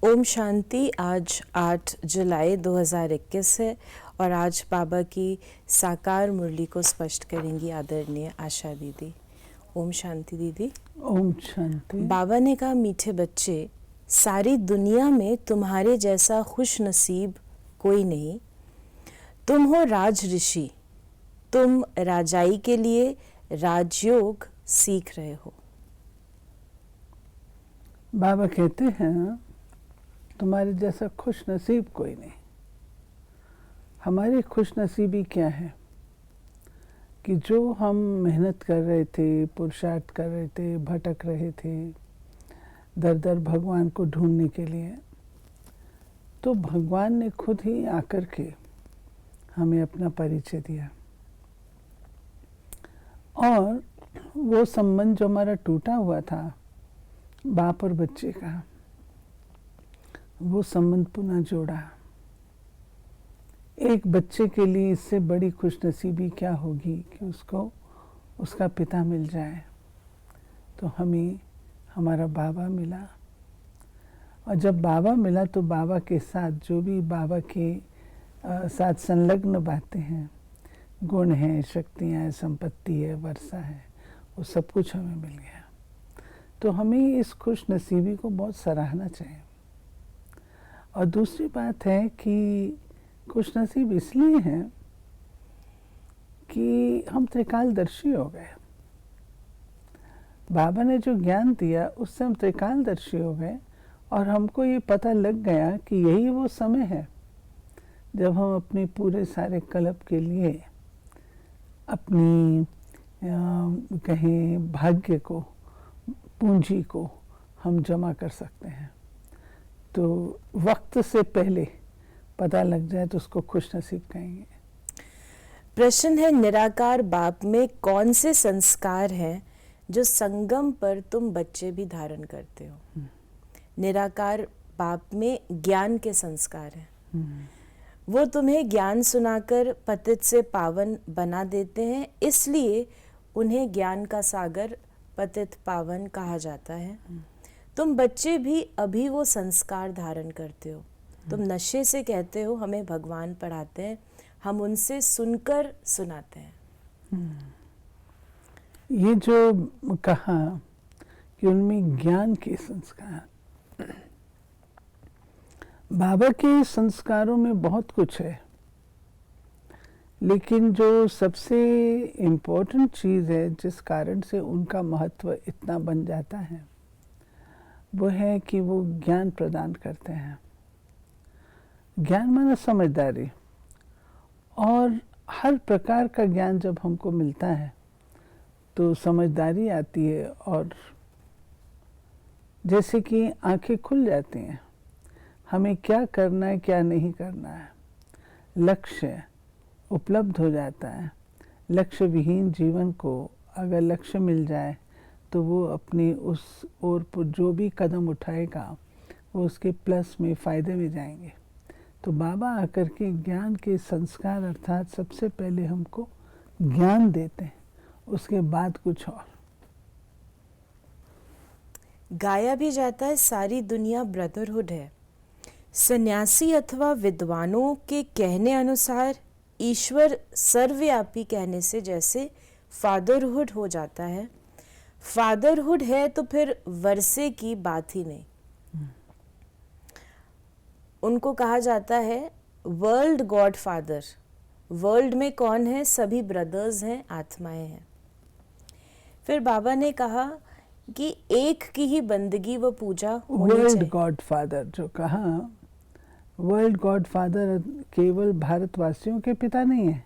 ओम शांति। आज 8 जुलाई 2021 है और आज बाबा की साकार मुरली को स्पष्ट करेंगी आदरणीय आशा दीदी। ओम शांति दीदी। ओम शांति। बाबा ने कहा, मीठे बच्चे, सारी दुनिया में तुम्हारे जैसा खुश नसीब कोई नहीं। तुम हो राज ऋषि, तुम राजाई के लिए राजयोग सीख रहे हो। बाबा कहते हैं तुम्हारे जैसा खुश नसीब कोई नहीं। हमारी खुश नसीबी क्या है कि जो हम मेहनत कर रहे थे, पुरुषार्थ कर रहे थे, भटक रहे थे दर दर भगवान को ढूंढने के लिए, तो भगवान ने खुद ही आकर के हमें अपना परिचय दिया। और वो संबंध जो हमारा टूटा हुआ था बाप और बच्चे का, वो संबंध पुनः जोड़ा। एक बच्चे के लिए इससे बड़ी खुशनसीबी क्या होगी कि उसको उसका पिता मिल जाए। तो हमें हमारा बाबा मिला, और जब बाबा मिला तो बाबा के साथ जो भी बाबा के साथ संलग्न बातें हैं, गुण हैं, शक्तियाँ हैं, संपत्ति है, वर्षा है, वो सब कुछ हमें मिल गया। तो हमें इस खुश नसीबी को बहुत सराहना चाहिए। और दूसरी बात है कि खुश नसीब इसलिए है कि हम त्रिकालदर्शी हो गए। बाबा ने जो ज्ञान दिया उससे हम त्रिकालदर्शी हो गए, और हमको ये पता लग गया कि यही वो समय है जब हम अपने पूरे सारे कल्प के लिए अपनी कहें भाग्य को, पूंजी को हम जमा कर सकते हैं। तो वक्त से पहले पता लग जाए तो उसको खुश नसीब कहेंगे। प्रश्न है, निराकार बाप में कौन से संस्कार हैं जो संगम पर तुम बच्चे भी धारण करते हो? निराकार बाप में ज्ञान के संस्कार हैं। वो तुम्हें ज्ञान सुनाकर पतित से पावन बना देते हैं, इसलिए उन्हें ज्ञान का सागर पतित पावन कहा जाता है। तुम बच्चे भी अभी वो संस्कार धारण करते हो। तुम नशे से कहते हो हमें भगवान पढ़ाते हैं, हम उनसे सुनकर सुनाते हैं। ये जो कहा कि उनमें ज्ञान के संस्कार, बाबा के संस्कारों में बहुत कुछ है, लेकिन जो सबसे इम्पोर्टेंट चीज़ है जिस कारण से उनका महत्व इतना बन जाता है, वो है कि वो ज्ञान प्रदान करते हैं। ज्ञान माना समझदारी, और हर प्रकार का ज्ञान जब हमको मिलता है तो समझदारी आती है, और जैसे कि आंखें खुल जाती हैं, हमें क्या करना है क्या नहीं करना है, लक्ष्य उपलब्ध हो जाता है। लक्ष्य विहीन जीवन को अगर लक्ष्य मिल जाए तो वो अपनी उस ओर पर जो भी कदम उठाएगा वो उसके प्लस में, फ़ायदे में जाएंगे। तो बाबा आकर के ज्ञान के संस्कार अर्थात सबसे पहले हमको ज्ञान देते हैं, उसके बाद कुछ और। गाया भी जाता है, सारी दुनिया ब्रदरहुड है। सन्यासी अथवा विद्वानों के कहने अनुसार ईश्वर सर्वव्यापी कहने से जैसे फादरहुड हो जाता है। फादरहुड है तो फिर वर्षे की बात ही नहीं। उनको कहा जाता है वर्ल्ड गॉड फादर। वर्ल्ड में कौन है? सभी ब्रदर्स हैं, आत्माएं हैं। फिर बाबा ने कहा कि एक की ही बंदगी व पूजा होनी चाहिए। वर्ल्ड गॉड फादर जो कहा, वर्ल्ड गॉड फादर केवल भारतवासियों के पिता नहीं है,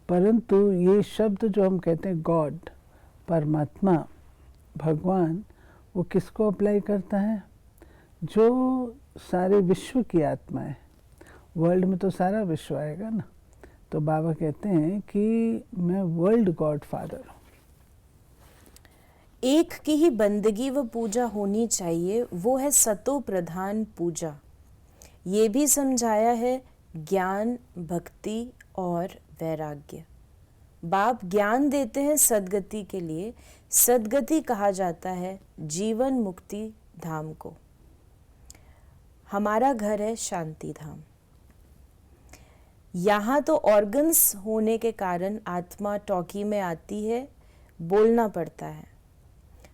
परंतु ये शब्द जो हम कहते हैं गॉड, परमात्मा, भगवान, वो किसको अप्लाई करता है? जो सारे विश्व की आत्मा है। वर्ल्ड में तो सारा विश्व आएगा ना। तो बाबा कहते हैं कि मैं वर्ल्ड गॉड फादर हूँ। एक की ही बंदगी व पूजा होनी चाहिए, वो है सतो प्रधान पूजा। ये भी समझाया है ज्ञान, भक्ति और वैराग्य। बाप ज्ञान देते हैं सद्गति के लिए। सद्गति कहा जाता है जीवन मुक्ति धाम को। हमारा घर है शांति धाम। यहाँ तो ऑर्गन्स होने के कारण आत्मा टॉकी में आती है, बोलना पड़ता है।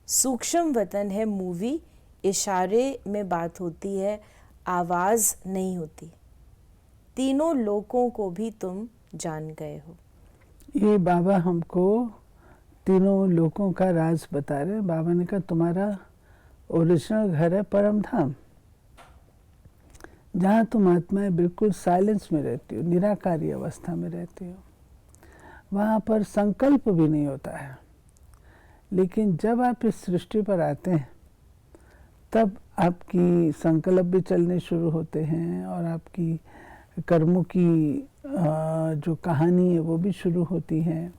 सूक्ष्म वतन है मूवी, इशारे में बात होती है, आवाज़ नहीं होती। तीनों लोकों को भी तुम जान गए हो। ये बाबा हमको तीनों लोकों का राज बता रहे। बाबा ने कहा तुम्हारा ओरिजिनल घर है परम धाम, जहाँ तुम आत्माएं बिल्कुल साइलेंस में रहती हो, निराकारी अवस्था में रहती हो। वहाँ पर संकल्प भी नहीं होता है। लेकिन जब आप इस सृष्टि पर आते हैं तब आपकी संकल्प भी चलने शुरू होते हैं और आपकी कर्मों की जो कहानी है वो भी शुरू होती है।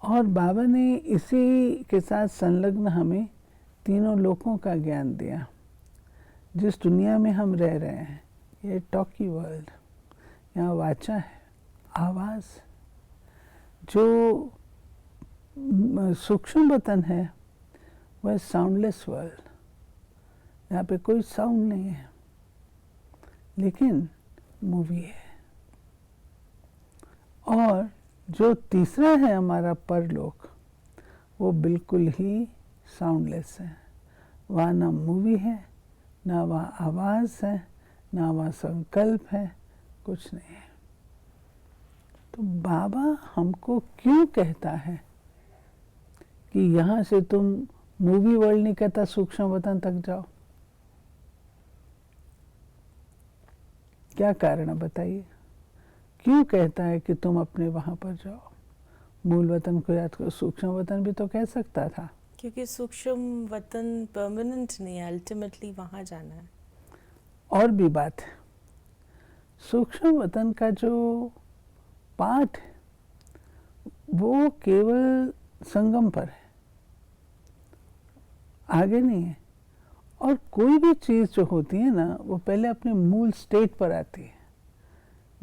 और बाबा ने इसी के साथ संलग्न हमें तीनों लोकों का ज्ञान दिया। जिस दुनिया में हम रह रहे हैं, ये टॉकी वर्ल्ड, यहाँ वाचा है, आवाज़। जो सूक्ष्म वतन है वह साउंडलेस वर्ल्ड, यहाँ पे कोई साउंड नहीं है, लेकिन मूवी है। और जो तीसरा है हमारा परलोक, वो बिल्कुल ही साउंडलेस है। वहाँ ना मूवी है, ना वहाँ आवाज़ है, ना वहाँ संकल्प है, कुछ नहीं है। तो बाबा हमको क्यों कहता है कि यहाँ से तुम मूवी वर्ल्ड नहीं कहता, सूक्ष्म वतन तक जाओ? क्या कारण है बताइए? क्यों कहता है कि तुम अपने वहाँ पर जाओ? मूल वतन को याद करो, सूक्ष्म वतन भी तो कह सकता था। क्योंकि सूक्ष्म वतन परमानेंट नहीं है, अल्टीमेटली वहाँ जाना है। और भी बात है, सूक्ष्म वतन का जो पाठ है वो केवल संगम पर है, आगे नहीं है। और कोई भी चीज़ जो होती है ना, वो पहले अपने मूल स्टेट पर आती है।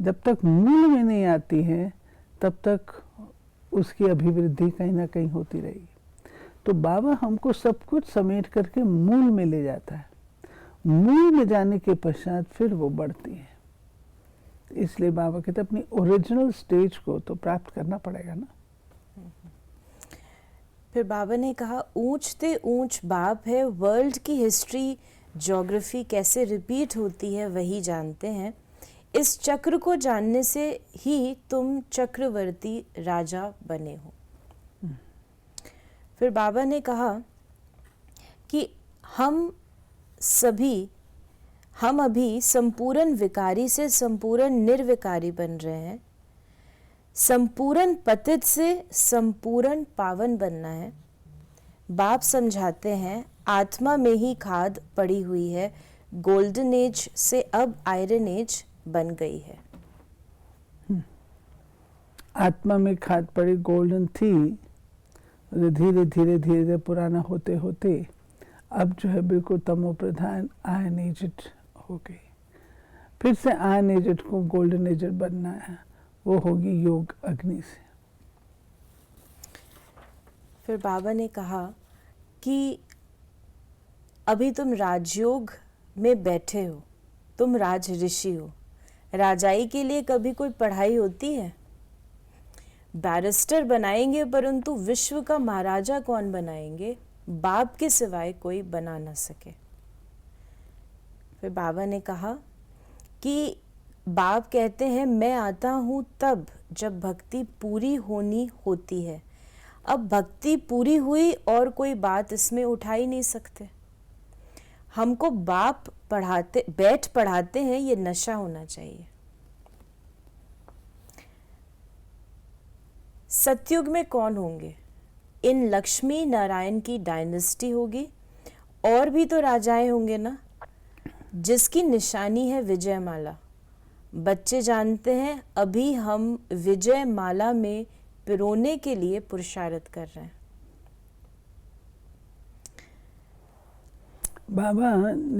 जब तक मूल में नहीं आती है तब तक उसकी अभिवृद्धि कहीं ना कहीं होती रहेगी। तो बाबा हमको सब कुछ समेट करके मूल में ले जाता है। मूल में जाने के पश्चात फिर वो बढ़ती है। इसलिए बाबा कहते अपनी ओरिजिनल स्टेज को तो प्राप्त करना पड़ेगा ना। फिर बाबा ने कहा, ऊंचते ऊंच बाप है, वर्ल्ड की हिस्ट्री ज्योग्राफी कैसे रिपीट होती है वही जानते हैं। इस चक्र को जानने से ही तुम चक्रवर्ती राजा बने हो। फिर बाबा ने कहा कि हम अभी संपूर्ण विकारी से संपूर्ण निर्विकारी बन रहे हैं। संपूर्ण पतित से संपूर्ण पावन बनना है। बाप समझाते हैं, आत्मा में ही खाद पड़ी हुई है, गोल्डन एज से अब आयरन एज बन गई है। आत्मा में खाद पड़ी गोल्डन थी, धीरे धीरे धीरे पुराना होते होते अब जो है बिल्कुल तमो प्रधान आयन एजेड हो गई। फिर से आयन एजेड को गोल्डन एजेड बनना है, वो होगी योग अग्नि से। फिर बाबा ने कहा कि अभी तुम राजयोग में बैठे हो, तुम राज ऋषि हो। राजाई के लिए कभी कोई पढ़ाई होती है? बैरिस्टर बनाएंगे, परंतु विश्व का महाराजा कौन बनाएंगे? बाप के सिवाय कोई बना ना सके। फिर बाबा ने कहा कि बाप कहते हैं, मैं आता हूँ तब जब भक्ति पूरी होनी होती है। अब भक्ति पूरी हुई और कोई बात इसमें उठा ही नहीं सकते। हमको बाप पढ़ाते हैं, ये नशा होना चाहिए। सतयुग में कौन होंगे? इन लक्ष्मी नारायण की डायनेस्टी होगी। और भी तो राजाएं होंगे ना, जिसकी निशानी है विजय माला। बच्चे जानते हैं, अभी हम विजय माला में पिरोने के लिए पुरुषार्थ कर रहे हैं। बाबा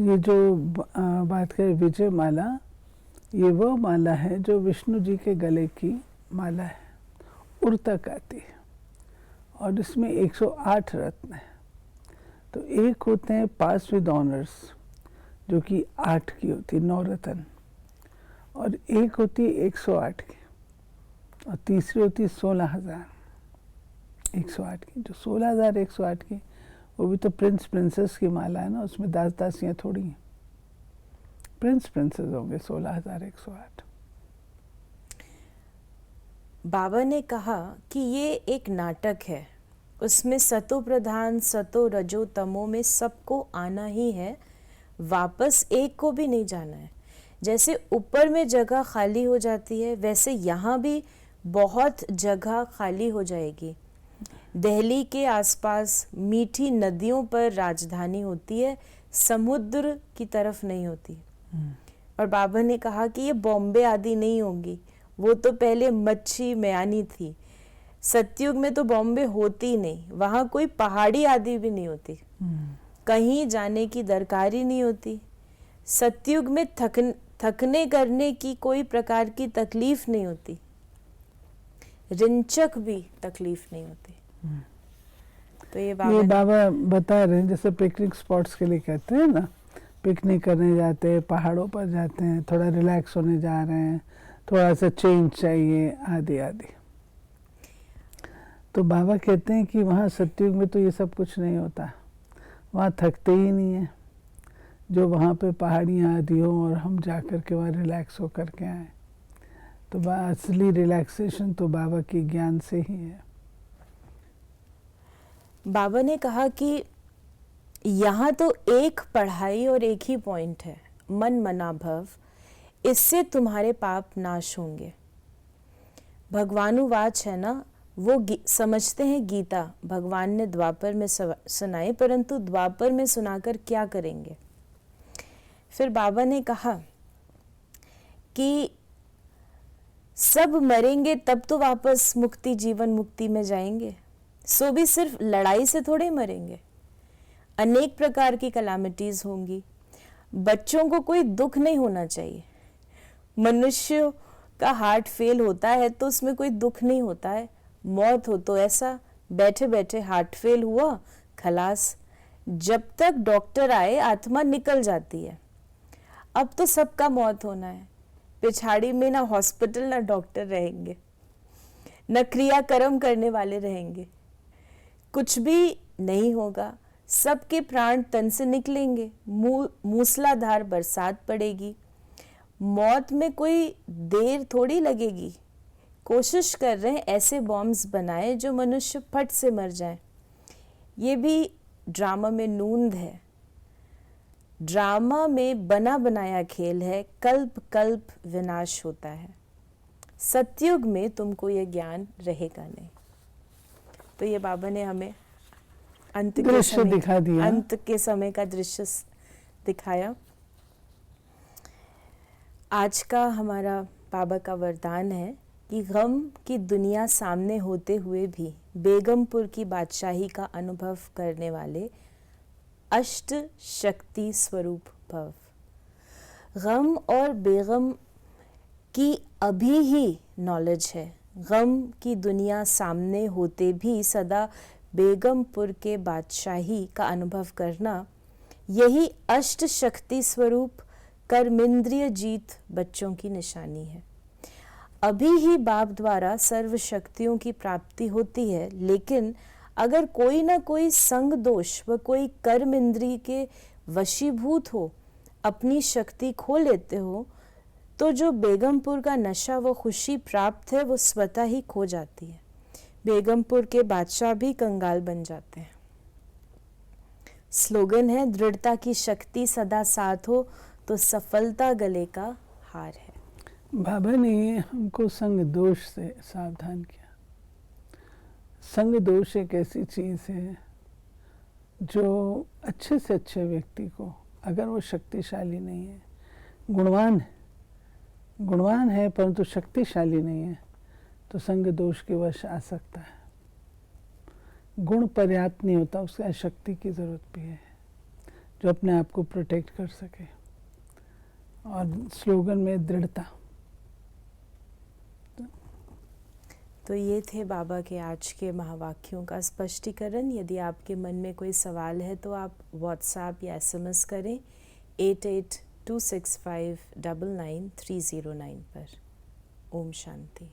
ये जो बात करें विजय माला, ये वो माला है जो विष्णु जी के गले की माला है, उर तक आती है। और इसमें 108 रत्न है। तो एक होते हैं पास विद ऑनर्स, जो कि 8 की होती, 9 रत्न, और एक होती 108 की, और तीसरी होती 16,108 की। जो 16,108 की, वो भी तो प्रिंस प्रिंसेस की माला है ना, उसमें दास दासियाँ थोड़ी हैं। प्रिंस प्रिंसेस होंगे 16,108। बाबा ने कहा कि ये एक नाटक है, उसमें सतो प्रधान सतो रजो तमो में सबको आना ही है, वापस एक को भी नहीं जाना है। जैसे ऊपर में जगह खाली हो जाती है, वैसे यहाँ भी बहुत जगह खाली हो जाएगी। दिल्ली के आसपास मीठी नदियों पर राजधानी होती है, समुद्र की तरफ नहीं होती। और बाबा ने कहा कि ये बॉम्बे आदि नहीं होंगी, वो तो पहले मच्छी म्यानी थी। सतयुग में तो बॉम्बे होती नहीं, वहाँ कोई पहाड़ी आदि भी नहीं होती, कहीं जाने की दरकार ही नहीं होती। सतयुग में थकने करने की कोई प्रकार की तकलीफ नहीं होती, रिंचक भी तकलीफ नहीं होती। तो ये बाबा बता रहे हैं, जैसे पिकनिक स्पॉट्स के लिए कहते हैं ना, पिकनिक करने जाते हैं, पहाड़ों पर जाते हैं, थोड़ा रिलैक्स होने जा रहे हैं, थोड़ा सा चेंज चाहिए, आदि आदि। तो बाबा कहते हैं कि वहाँ सतयुग में तो ये सब कुछ नहीं होता, वहाँ थकते ही नहीं है। जो वहाँ पे पहाड़ियाँ आदि हो और हम जा कर के वहाँ रिलैक्स हो कर के आए, तो असली रिलैक्सेशन तो बाबा के ज्ञान से ही है। बाबा ने कहा कि यहाँ तो एक पढ़ाई और एक ही पॉइंट है, मन मना भव, इससे तुम्हारे पाप नाश होंगे। भगवानुवाच है ना, वो समझते हैं गीता भगवान ने द्वापर में सुनाई, परंतु द्वापर में सुनाकर क्या करेंगे। फिर बाबा ने कहा कि सब मरेंगे तब तो वापस मुक्ति जीवन मुक्ति में जाएंगे, सो भी सिर्फ लड़ाई से थोड़े मरेंगे, अनेक प्रकार की कलामिटीज होंगी। बच्चों को कोई दुख नहीं होना चाहिए। मनुष्य का हार्ट फेल होता है तो उसमें कोई दुख नहीं होता है, मौत हो तो ऐसा बैठे बैठे हार्ट फेल हुआ, खलास, जब तक डॉक्टर आए आत्मा निकल जाती है। अब तो सबका मौत होना है, पिछाड़ी में ना हॉस्पिटल ना डॉक्टर रहेंगे, न क्रियाकर्म करने वाले रहेंगे, कुछ भी नहीं होगा, सबके प्राण तन से निकलेंगे, मूसलाधार बरसात पड़ेगी, मौत में कोई देर थोड़ी लगेगी। कोशिश कर रहे हैं ऐसे बॉम्ब्स बनाए जो मनुष्य फट से मर जाए। ये भी ड्रामा में नूंद है, ड्रामा में बना बनाया खेल है, कल्प कल्प विनाश होता है। सतयुग में तुमको ये ज्ञान रहेगा नहीं। तो ये बाबा ने हमें अंत के समय का दृश्य दिखाया। आज का हमारा बाबा का वरदान है कि गम की दुनिया सामने होते हुए भी बेगमपुर की बादशाही का अनुभव करने वाले अष्ट शक्ति स्वरूप भव। गम और बेगम की अभी ही नॉलेज है, गम की दुनिया सामने होते भी सदा बेगमपुर के बादशाही का अनुभव करना, यही अष्ट शक्ति स्वरूप कर्मेंद्रिय जीत बच्चों की निशानी है। अभी ही बाप द्वारा सर्व शक्तियों की प्राप्ति होती है, लेकिन अगर कोई ना कोई संग दोष व कोई कर्म इंद्रिय के वशीभूत हो, अपनी शक्ति खो लेते हो, तो जो बेगमपुर का नशा व खुशी प्राप्त है वो स्वतः ही खो जाती है। बेगमपुर के बादशाह भी कंगाल बन जाते हैं। स्लोगन है, दृढ़ता की शक्ति सदा साथ हो तो सफलता गले का हार है। बाबा ने हमको संग दोष से सावधान किया। संग दोष एक ऐसी चीज़ है जो अच्छे से अच्छे व्यक्ति को, अगर वो शक्तिशाली नहीं है, गुणवान है परंतु शक्तिशाली नहीं है, तो संग दोष के वश आ सकता है। गुण पर्याप्त नहीं होता, उसका शक्ति की ज़रूरत भी है जो अपने आप को प्रोटेक्ट कर सके। और स्लोगन में दृढ़ता। तो ये थे बाबा के आज के महावाक्यों का स्पष्टीकरण। यदि आपके मन में कोई सवाल है तो आप व्हाट्सएप या SMS करें 8826599309 पर। ओम शांति।